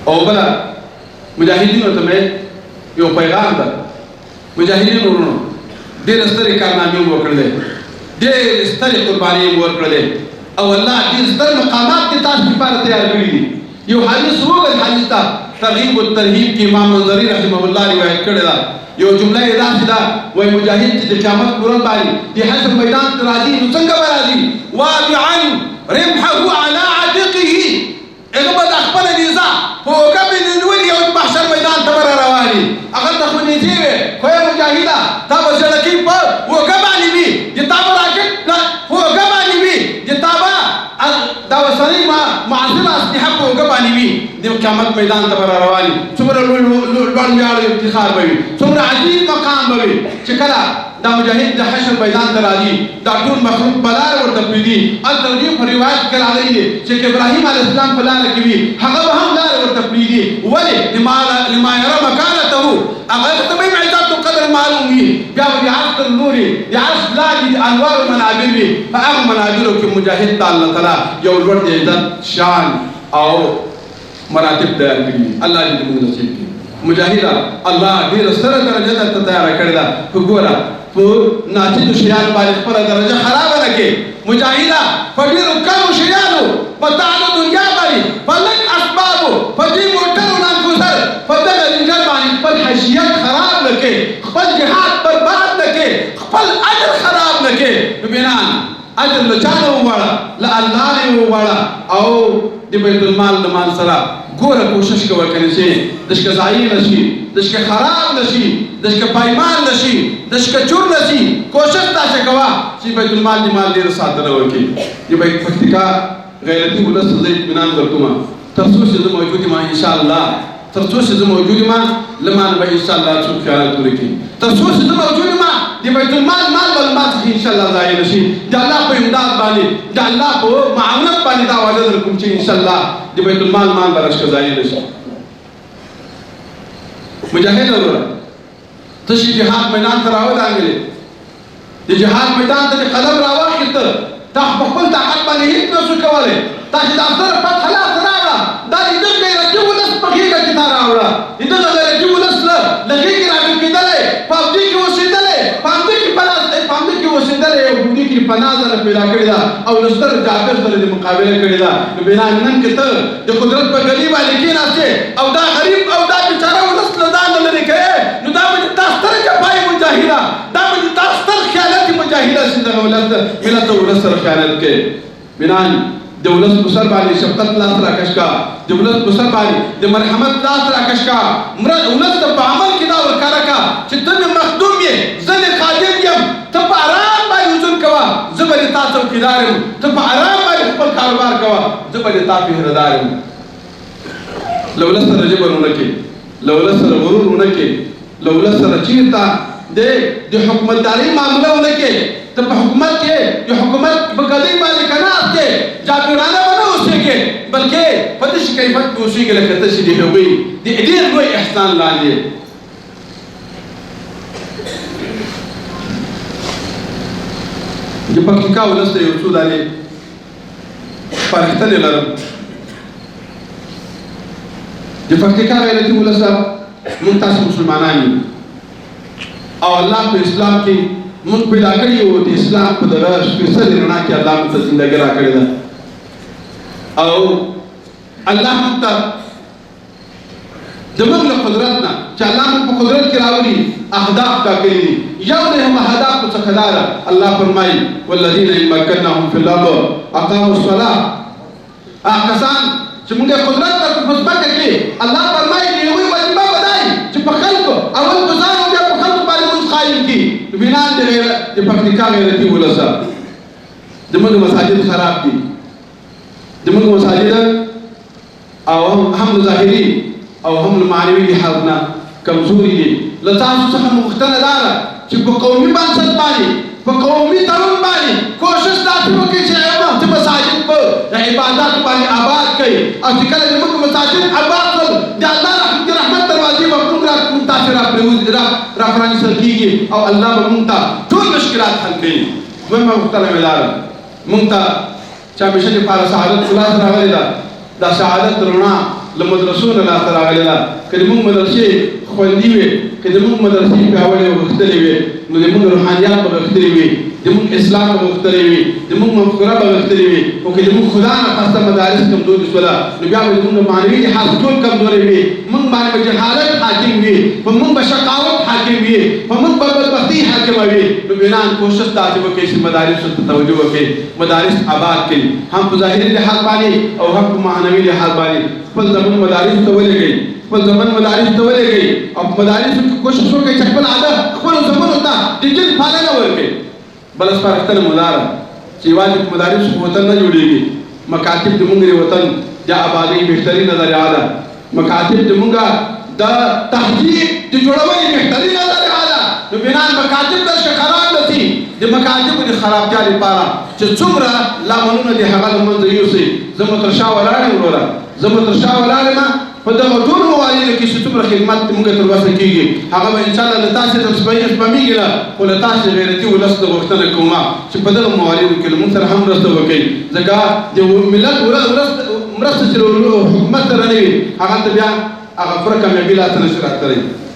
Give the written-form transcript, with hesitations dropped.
او بلا مجاهدینو ته مې یو پیغام ده. مجاهدینو ورونو ډېر سترې کارنامې مو وکړلې، ډېر سترې قربانۍ مو ورکړلې او الله ډېر ستر مقامات دې تاسو لپاره تیار کړي دي. یو حدیث وګورئ، حدیث ته ترغیب والترهیب کې امام منذري رحمه الله روایت کړې ده. یو جمله یې داسې ده، وایي مجاهد چې د قیامت په ورځ باندې د حشر میدان ته راځي نو څنګه به راځي؟ واضعا رمحه على عاتقه، هغه به د خپله نیزه په اوږه باندې نیولي او محشر میدان ته به را رواني. هغه ته خو نیزې وې، خو ای مجاهده تا به زړکۍ په اوږه باندې وي، د تا به راکټ په اوږه باندې وي، د تا به دا اوسنۍ معاصره اسلحه په اوږه باندې وي، د قیامت میدان ته به را رواني. څومره لوړ ویاړ افتخار به وي، څومره عجیب مقام به وي چې کله دا مجاهد د حشر میدان ته راځي، دا ټول مخلوق په لاره ورته پرېږدي. هلته دې په روایت کې راغلي دي چې ابراهیم علیه السلام په لاره کې وي، هغه به هم لاره ورته پرېږدي. ولې؟ لما یره مکانته، هغه ته به یې عزت و قدر معلوم وي. بیا به د عرش تر لوري د عرش لاندې د انوارو منابر وي، په هغه منابرو کې مجاهد ته الله تعالی یو لوړ د عزت شان او مراتب تیار کړي. الله دې موږ نصیب کړي. مجاهده الله ډېره ستره درجه درته تیاره کړې ده. خو ګوره په ناچیزو شیانو باندې خپله درجه خرابه نه کړې. مجاهده په ډېرو کمو شیانو، په تعالی دنیا باندې، په لږ اسبابو، په دې موټرو نانګوزر، په دغه رنجر باندې خپل حیثیت خراب نه کړې، خپل جهاد برباد نه کړې، خپل اجر خراب نه کړې. نو بنان اجر له چا نه وغواړه؟ له الله نه یې وغواړه او د بیت المال د مال سره ګوره کوشش کوه کنه چې دشکه ضایع نه شي، دشکه خراب نه شي، دشکه پایمال نه شي، دشکه چور نه شي. کوشش داسې کوه چې بیت المال د مال ډېره ساتنه وکړي. د بیت پکتیکا غیرتي ولس ته زه اطمینان درکوم، تر څو چې زه موجود یم انشاءالله، تر څو چې زه موجود یم له ما نه به انشاءالله څوک خیانت ونه کړي. تر څو چې زه موجود یم د بیت المال مال به له ما څخه انشاءالله ضایع نه شي. د الله په امداد باندې، د الله په معاونت باندې دا وعده درکوم چې انشاءالله د بیت المال مال به راشي ضایع نه شي. مجاهد وروره ته چې جهاد میدان ته راودانګلې، د جهاد میدان ته دې قدم راواخېسته، تا په خپل طاقت باندې هېڅ نشو کولی. تا چې د افسر فتحه لاسته راوړه، دا د ده غیرتي ولس په غېږه کې تا راوړه. د دغه غیرتي ولس له غېږې راټوکېدلی، په همدې کې اوسېدلی، په همدې کې اوسېدلی، او همدې کې پناه ځله پیدا کړې ده او له ستر جابر سره دې مقابله کړې ده. نو بنا نن که ته د قدرت په ګلۍ باندې کېناستې او دا غریب او دا بېچاره ولس له ځانه لرې کوې، نو دا به دې تا ستره جفای مجاهده، دا به دې تا ستر خیانت مجاهده چې دغه ولس ملت او ولس سره خیانت کوې. بنان د ولس په سر باندې شفقت لاس راکش کا، د ولس په سر باندې د مرحمت لاس راکش کا. ولس ته په عمل کې دا ورښکاره کا چې ته مې مخدوم یې، زه دې خادم یم، ته په ارام باندې وزن کوه، زه به دې تا څوکیدار یم. ته په ارام باندې خپل کاروبار کوه، زه به دې تا پهرهدار یم. له ولس سره جبر ونه کړې، له ولس سره غرور ونه کړې، له ولس سره چېرته د حکومتدارۍ معامله ونه کړې. ته په حکومت کې د حکومت په ګدۍ باندې که ناست یې، جابرانه به نه اوسېږې، بلکې په داسې کیفیت کې اوسېږې لکه ته چې د هغوی د ډېر لوی احسان لاندې. د پکتیکا ولس ته یو څو دانې سپارښتنې لرم. د پکتیکا غیرتي ولس موږ تاسو مسلمانان یو او الله په اسلام کې موږ پیدا کړي یو. د اسلام په دغه سپېڅلې رڼا کې الله موږ ته زندګي راکړې ده او الله موږ ته زموږ له قدرت نه چې الله موږ په قدرت کې راولي اهداف ټاکلي دي. یو د هغو اهدافو څخه دا ده، الله فرمایي والذین ان مکناهم فی الارض اقاموا الصلاة. هغه کسان چې موږ قدرت درکړو په ځمکه کې، الله فرمایي د هغوی وظیفه به دا وي چې په خلکو اول په ځان او بیا په خلکو باندې مونځ قایم کړي. بنان د پکتیکا غیرتي ولس زموږ مساجد خراب دي، زموږ مساجد او هم ظاهري او هم معنوي لحاظ نه کمزوري دي. له تاسو څخه غوښتنه دا ده چې په قومي بنسټ باندې، په قومي تړون باندې کوشش داسې وکړئ چې مساجد په عباداتو باندې آباد کړئ. او چې کله زموږ مساجد آباد کړل، د الله د رحمت دروازې به موږ تاسې را پرانیستل کېږي او الله به موږ ته ټول مشکلات حل کوي. دویمه غوښتنه مې دا ده، موږ ته چې همیشه دپاره سعادت په لاس راغلې ده، دا سعادت رڼا له مدرسو نه لاسته راغلې ده که زموږ مدرسې خوندي وي که زموږ مدرسې پیاوړې غښتلې وي نو زموږ روحانیات به غښتلې وي زموږ اسلام به غښتلی وي زموږ مفکوره به غښتلې وي خو که زموږ خدا ناخواسته مدارس کمزوري شوله نو بیا به زموږ معنوي لحاظ ټول کمزوري وي موږ باندې به جهالت حاکم وي په موږ به شقاوت حاکم وي په موږ به بدبختي حاکمه وي نو بنان کوشش داسې وکړئ چې مدارسو ته توجه وکړئ مدارس آباد کړي هم په ظاهري لحاظ باندې او هم په معنوي لحاظ باندې خپل زمون مدارس ته ولېږئ خپل زمون مدارس ته ولېږئ او په مدارسو کې کوشش وکړئ چې خپل عادت خپلو زمونو ته د دین پالنه ورکړئ بل سپارښتنه مو دا ده چې یوازې په مدارسو کې وطن نه جوړېږي مکاتب زموږ د وطن د آبادۍ بهترینه ذریعه ده مکاتب زموږ د تهذیب د جوړونې بهترینه ذریعه ده نو بنان مکاتب داسې خراب نه شي د مکاتبو د خرابتیا لپاره چې څومره لاملونه د هغه له منځه یوسئ زه مو تر شا ولاړ یم وروره زه مو تر شا ولاړ یم په دغه ټولو موالینو کې چې څومره خدمت موږ ترلاسه کېږي هغه به انشاءالله له تاسې ته سپمېږي نه خو له تاسې غیرتي ولس ته غوښتنه کومه چې په دغه موالینو کې له موږ سره هم مرسته وکړئ ځکه د ملت مرسته چې حکومت سره نه وي هغه ته بیا هغه پوره کامیابي لاسته نشي راتللی